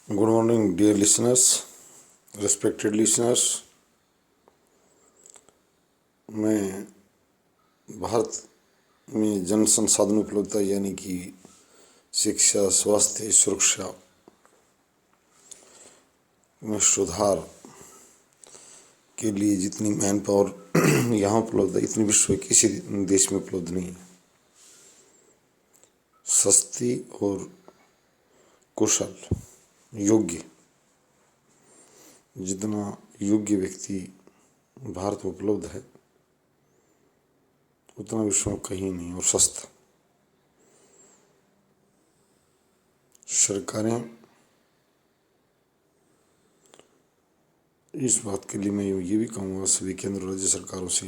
Good morning, dear listeners, respected listeners. मैं भारत में जन संसाधन उपलब्धता यानी कि शिक्षा, स्वास्थ्य, सुरक्षा में सुधार के लिए जितनी मैन पावर यहाँ उपलब्ध है, इतनी विश्व के किसी देश में उपलब्ध नहीं है। सस्ती और कुशल, योग्य, जितना योग्य व्यक्ति भारत में उपलब्ध है उतना विश्व में कहीं नहीं, और सस्ता। सरकारें इस बात के लिए मैं ये भी कहूँगा सभी केंद्र और राज्य सरकारों से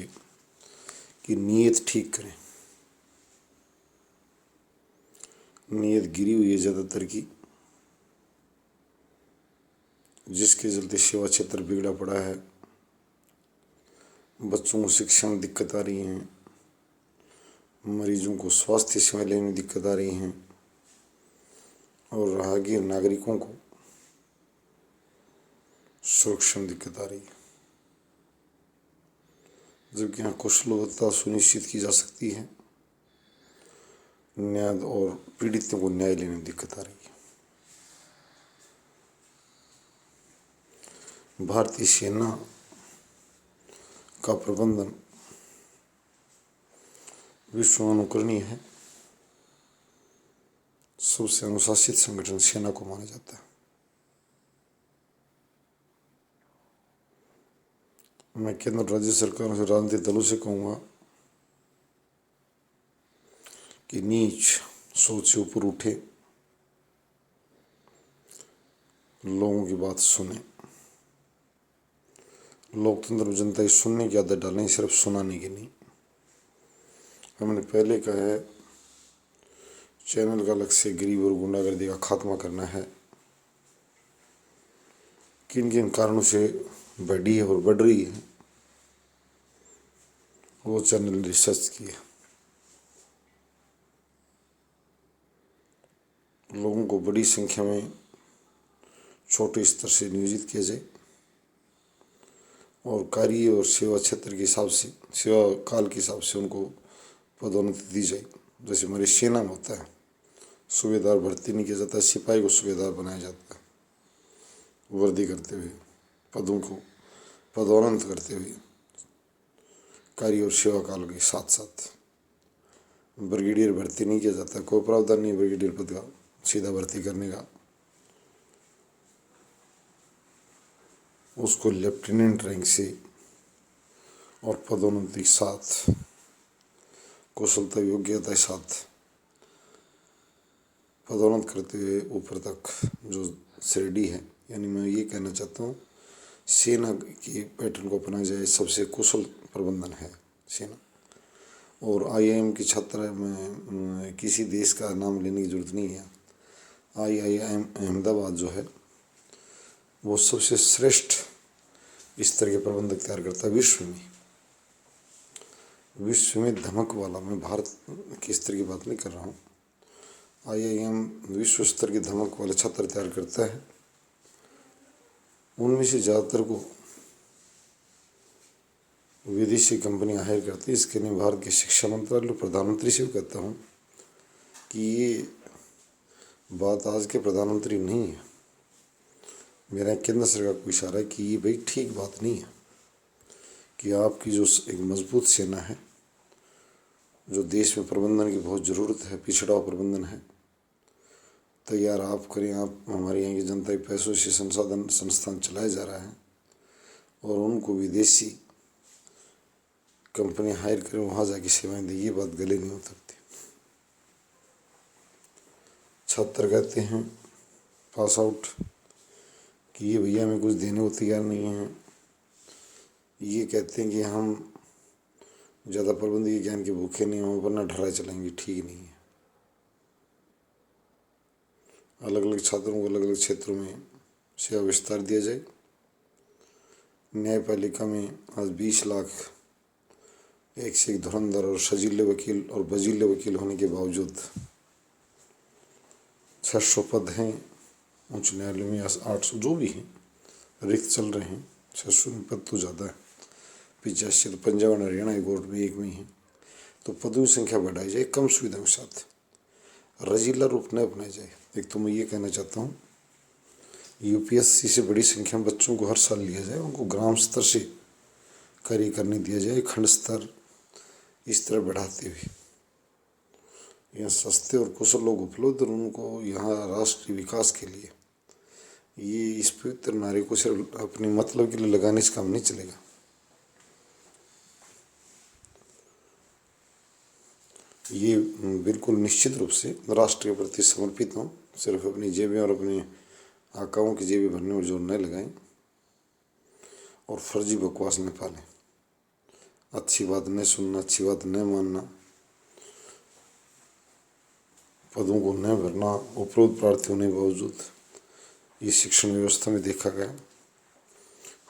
कि नीयत ठीक करें। नीयत गिरी हुई है ज़्यादातर की, जिसके चलते सेवा क्षेत्र बिगड़ा पड़ा है। बच्चों को शिक्षा में दिक्कत आ रही है, मरीजों को स्वास्थ्य सेवा लेने में दिक्कत आ रही है, और राहगीर नागरिकों को सुरक्षा में दिक्कत आ रही है। जबकि यहाँ कुशलता सुनिश्चित की जा सकती है, न्याय और पीड़ितों को न्याय लेने में दिक्कत आ रही है। भारतीय सेना का प्रबंधन विश्व में अनुकरणीय है। सबसे अनुशासित संगठन सेना को माना जाता है। मैं केंद्र और राज्य सरकारों से, राजनीतिक दलों से कहूँगा कि नीच सोच से ऊपर उठे, लोगों की बात सुने। लोकतंत्र में जनता की सुनने की आदत डालें, सिर्फ सुनाने की नहीं। हमने पहले कहा है, चैनल का लक्ष्य गरीब और गुंडागर्दी का खात्मा करना है। किन किन कारणों से बढ़ी है और बढ़ रही है, वो चैनल ने रिसर्च किया। लोगों को बड़ी संख्या में छोटे स्तर से नियोजित किया जाए और कार्य और सेवा क्षेत्र के हिसाब से, सेवा काल के हिसाब से उनको पदोन्नति दी जाए। जैसे हमारी सेना में होता है, सूबेदार भर्ती नहीं किया जाता, सिपाही को सूबेदार बनाया जाता है। वर्दी करते हुए, पदों को पदोन्नत करते हुए, कार्य और सेवा काल के साथ साथ। ब्रिगेडियर भर्ती नहीं किया जाता, कोई प्रावधान नहीं ब्रिगेडियर पद का सीधा भर्ती करने का। उसको लेफ्टिनेंट रैंक से और पदोन्नति के साथ, कुशलता योग्यता के साथ पदोन्नत करते हुए ऊपर तक जो श्रेणी है, यानी मैं ये कहना चाहता हूँ सेना की पैटर्न को अपनाया जाए। सबसे कुशल प्रबंधन है सेना। और IIM के छात्र में किसी देश का नाम लेने की जरूरत नहीं है। IIM अहमदाबाद जो है वो सबसे श्रेष्ठ स्तर के प्रबंधक तैयार करता है विश्व में धमक वाला। मैं भारत के स्तर की बात नहीं कर रहा हूँ। IIM विश्व स्तर की धमक वाले छात्र तैयार करता है। उनमें से ज़्यादातर को विदेशी कंपनियां हायर करती है। इसके लिए भारत के शिक्षा मंत्रालय और प्रधानमंत्री से भी कहता हूँ कि ये बात आज के प्रधानमंत्री नहीं है, मेरा केंद्र सरकार को इशारा है कि ये भाई ठीक बात नहीं है कि आपकी जो एक मजबूत सेना है, जो देश में प्रबंधन की बहुत ज़रूरत है, पिछड़ा हुआ प्रबंधन है, तैयार आप करें। आप हमारे यहाँ की जनता के पैसों से संस्थान चलाया जा रहा है और उनको विदेशी कंपनी हायर करें, वहाँ जाके सेवाएं दें। ये बात गले नहीं हो सकती। छात्र कहते हैं पास आउट कि ये भैया हमें कुछ देने को तैयार नहीं है। ये कहते हैं कि हम ज़्यादा प्रबंधकीय ज्ञान के भूखे नहीं, हम वरना ढराई चलाएंगे। ठीक नहीं है। अलग अलग छात्रों को अलग अलग क्षेत्रों में सेवा विस्तार दिया जाए। न्यायपालिका में आज 20 लाख एक से एक धुरंधर और सजीले वकील और बजीले वकील होने के बावजूद 600 पद हैं उच्च न्यायालय में 800 जो भी हैं रिक्त चल रहे हैं। 600 में पद तो ज़्यादा है, 85 तो पंजाब और हरियाणा हाईकोर्ट में एक में ही है। तो पदों की संख्या बढ़ाई जाए कम सुविधाओं के साथ, रजीला रूप न अपनाया जाए। एक तो मैं ये कहना चाहता हूँ, यूपीएससी से बड़ी संख्या में बच्चों को हर साल लिया जाए, उनको ग्राम स्तर से कार्य करने दिया जाए, खंड स्तर इस तरह बढ़ाते हुए यहाँ सस्ते और कुशल लोग उपलब्ध और उनको यहाँ राष्ट्रीय विकास के लिए ये इस पवित्र नारे को सिर्फ अपने मतलब के लिए लगाने से काम नहीं चलेगा। ये बिल्कुल निश्चित रूप से राष्ट्र के प्रति समर्पित हों, सिर्फ अपनी जेबें और अपने आकाओं की जेबें भरने में जोर न लगाएं और फर्जी बकवास न पालें। अच्छी बात न सुनना, अच्छी बात न मानना, पदों को न भरना उपरोक्त प्रार्थी होने के बावजूद ये शिक्षण व्यवस्था में देखा गया।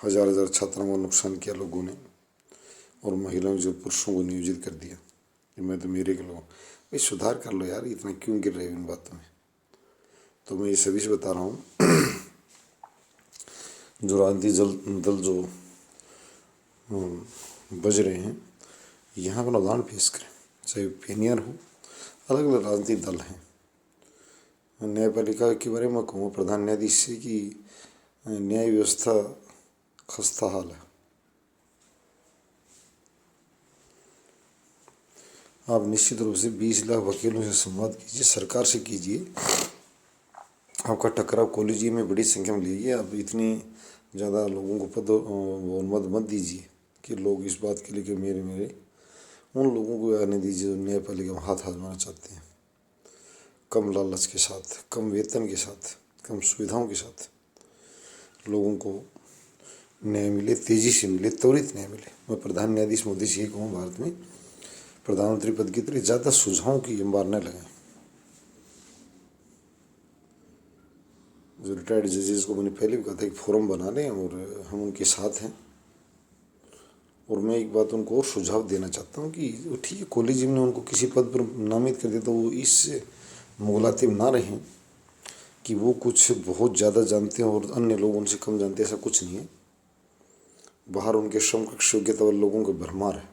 हजार हजार छात्रों को नुकसान किया लोगों ने और महिलाओं जो पुरुषों को नियोजित कर दिया कि मैं तो मेरे के लोग भाई सुधार कर लो यार, इतना क्यों गिर रहे हो इन बातों में। तो मैं ये सभी से बता रहा हूँ जो राजनीतिक दल जो बज रहे हैं यहाँ अपना उदाहरण पेश करें, चाहे ओपिनियन हो, अलग अलग राजनीतिक दल हैं। न्यायपालिका के बारे में कहूँ प्रधान न्यायाधीश से कि न्याय व्यवस्था खस्ता हाल है। आप निश्चित रूप से 20 लाख वकीलों से संवाद कीजिए, सरकार से कीजिए, आपका टकराव कॉलेजियम में बड़ी संख्या में लीजिए। आप इतनी ज़्यादा लोगों को पद और मत मत दीजिए कि लोग इस बात के लिए कि मेरे उन लोगों को आने दीजिए जो न्यायपालिका में हाथ आजमाना चाहते हैं, कम लालच के साथ, कम वेतन के साथ, कम सुविधाओं के साथ लोगों को न्याय मिले, तेज़ी से मिले, त्वरित न्याय मिले। मैं प्रधान न्यायाधीश मोदी से यही कहूँ, भारत में प्रधानमंत्री पद की तरह ज़्यादा सुझावों की अंबार न लगाएं। जो रिटायर्ड जजेस को मैंने पहले भी कहा था कि फोरम बना लें और हम उनके साथ हैं। और मैं एक बात उनको और सुझाव देना चाहता हूँ कि ठीक है कॉलेजियम ने उनको किसी पद पर नामित कर दिया तो वो इस मुगलाते में ना रहें कि वो कुछ बहुत ज़्यादा जानते हैं और अन्य लोग उनसे कम जानते हैं, ऐसा कुछ नहीं है। बाहर उनके समकक्ष योग्यता वाले लोगों का भरमार है।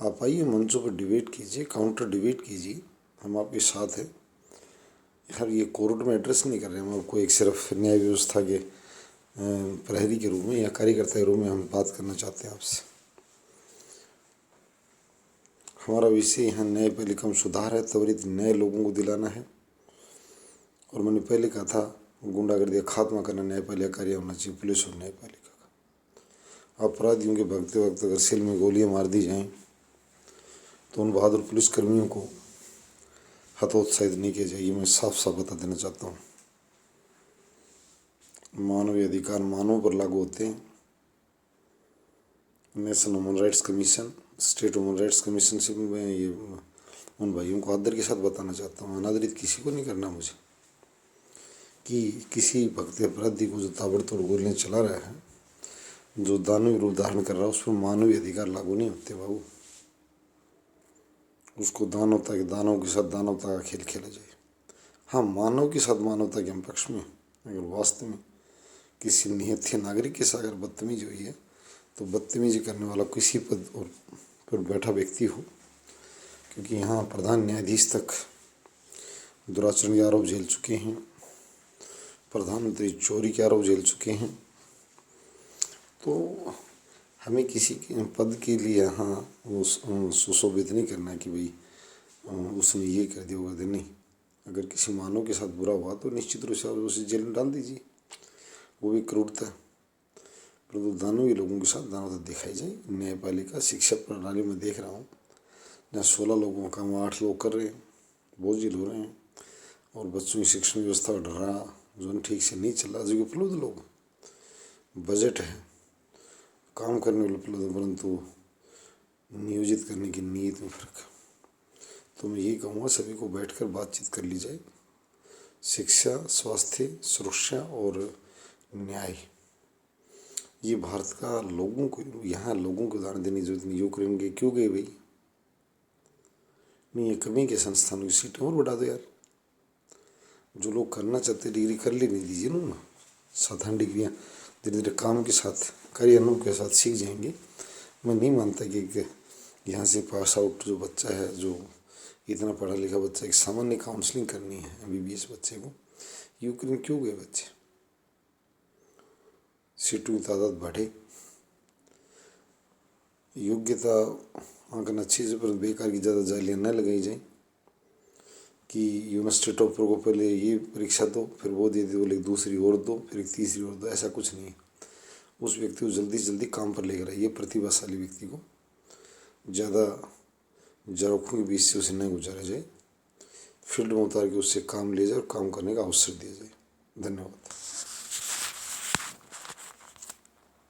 आप आइए मंचों पर डिबेट कीजिए, काउंटर डिबेट कीजिए, हम आपके साथ हैं। यार ये कोर्ट में एड्रेस नहीं कर रहे हैं हम आपको एक सिर्फ न्याय व्यवस्था के प्रहरी के रूप में या कार्यकर्ता के रूप में हम बात करना चाहते हैं आपसे। हमारा विषय यहाँ न्यायपालिका में सुधार है, त्वरित न्याय लोगों को दिलाना है। और मैंने पहले कहा था गुंडागर्दी का खात्मा करना न्यायपालिका कार्य होना चाहिए, पुलिस और न्यायपालिका का। अपराधियों के भगते वक्त अगर सिर में गोलियां मार दी जाएं तो उन बहादुर पुलिसकर्मियों को हतोत्साहित नहीं किया जाए, ये मैं साफ साफ बता देना चाहता हूँ। मानवीय अधिकार मानव पर लागू होते हैं। National human rights commission, state human rights commission से मैं ये उन भाइयों को आदर के साथ बताना चाहता हूँ, अनादरित किसी को नहीं करना मुझे, कि किसी भक्त अपराधी को जो ताबड़तोड़ गोलियाँ चला रहा है, जो दानवीय रूप धारण कर रहा है, उस पर मानवीय अधिकार लागू नहीं होते बाबू। उसको दानवता के दानव के साथ दानवता का खेल खेला जाए। हाँ, मानव के साथ मानवता के हम पक्ष में, अगर वास्तव में किसी निहत्थे नागरिक के साथ अगर बदतमीजी हुई है तो बदतमीजी करने वाला किसी पद और पर बैठा व्यक्ति हो, क्योंकि यहाँ प्रधान न्यायाधीश तक दुराचरण के आरोप झेल चुके हैं, प्रधानमंत्री चोरी के आरोप झेल चुके हैं। तो हमें किसी के पद के लिए यहाँ सुशोभित नहीं करना कि भाई उसने ये कर दिया वो कर दिया, नहीं। अगर किसी मानव के साथ बुरा हुआ तो निश्चित रूप से उसे जेल में डाल दीजिए, वो भी क्रूरता है। परंतु दानवीय लोगों के साथ दानवता दिखाई जाए। न्यायपालिका शिक्षा प्रणाली में देख रहा हूँ जहाँ 16 लोगों का काम 8 लोग कर रहे हैं, बोझिल हो रहे हैं, और बच्चों की शिक्षण व्यवस्था का ढर्रा जो ठीक से नहीं चल रहा। जो उपलब्ध लोग बजट है, काम करने वाले उपलब्ध, परंतु नियोजित करने की नीयत में फर्क। तो मैं यही कहूँगा सभी को बैठकर बातचीत कर ली जाए। शिक्षा, स्वास्थ्य, सुरक्षा और न्याय, ये भारत का लोगों को, यहाँ लोगों को उदाहरण देने की जरूरत नहीं। यूक्रेन के क्यों गए भाई? नहीं, ये कमी के संस्थानों की सीटें और बढ़ा दो यार। जो लोग करना चाहते डिग्री कर लेने दीजिए ना, 7 डिग्रियाँ धीरे धीरे काम के साथ कार्य अनुभव के साथ सीख जाएंगे। मैं नहीं मानता कि यहाँ से पास आउट जो बच्चा है, जो इतना पढ़ा लिखा बच्चा, एक सामान्य काउंसलिंग करनी है MBBS बच्चे को, यूक्रेन क्यों गए बच्चे? सीटों की तादाद बढ़े, योग्यता आंकन अच्छी से, पर बेकार की ज़्यादा जालियाँ न लगाई जाए कि यूनिवर्सिटी टॉपर को पहले ये परीक्षा दो, फिर वो दे दो, बोले दूसरी और दो, फिर एक तीसरी और दो। ऐसा कुछ नहीं है। उस व्यक्ति को जल्दी से जल्दी काम पर लेकर आइए। प्रतिभाशाली व्यक्ति को ज़्यादा जरखों के बीच से उसे न गुजारा जाए, फील्ड में उतार के उससे काम ले जाए और काम करने का अवसर दिया जाए। धन्यवाद।